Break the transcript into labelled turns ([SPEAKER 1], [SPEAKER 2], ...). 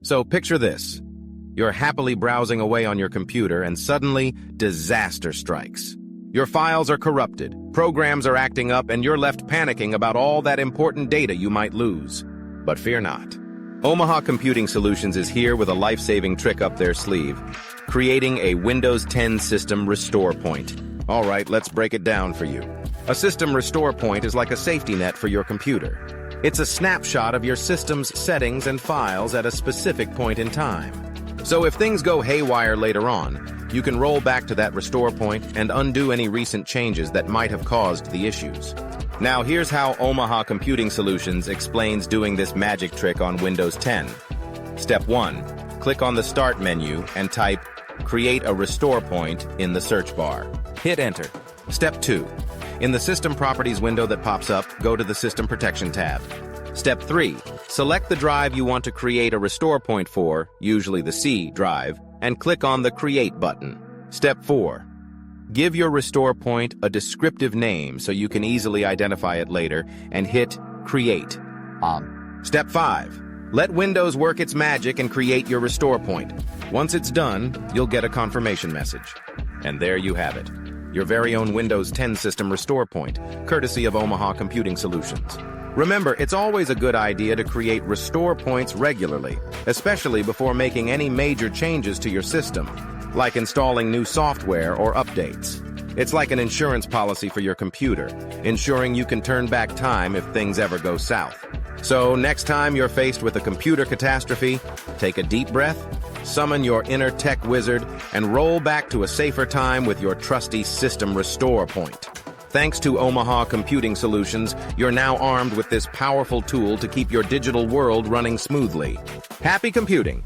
[SPEAKER 1] So picture this. You're happily browsing away on your computer and suddenly disaster strikes. Your files are corrupted, programs are acting up, and you're left panicking about all that important data you might lose. But fear not. Omaha Computing Solutions is here with a life-saving trick up their sleeve, creating a Windows 10 system restore point. All right, let's break it down for you. A system restore point is like a safety net for your computer. It's a snapshot of your system's settings and files at a specific point in time. So if things go haywire later on, you can roll back to that restore point and undo any recent changes that might have caused the issues. Now here's how Omaha Computing Solutions explains doing this magic trick on Windows 10. Step 1. Click on the Start menu and type Create a Restore Point in the search bar. Hit Enter. Step 2. In the System Properties window that pops up, go to the System Protection tab. Step 3. Select the drive you want to create a restore point for, usually the C drive, and click on the Create button. Step 4. Give your restore point a descriptive name so you can easily identify it later, and hit Create. Step 5. Let Windows work its magic and create your restore point. Once it's done, you'll get a confirmation message. And there you have it. Your very own Windows 10 system restore point, courtesy of Omaha Computing Solutions. Remember, it's always a good idea to create restore points regularly, especially before making any major changes to your system, like installing new software or updates. It's like an insurance policy for your computer, ensuring you can turn back time if things ever go south. So next time you're faced with a computer catastrophe, take a deep breath, summon your inner tech wizard, and roll back to a safer time with your trusty system restore point. Thanks to Omaha Computing Solutions, you're now armed with this powerful tool to keep your digital world running smoothly. Happy computing!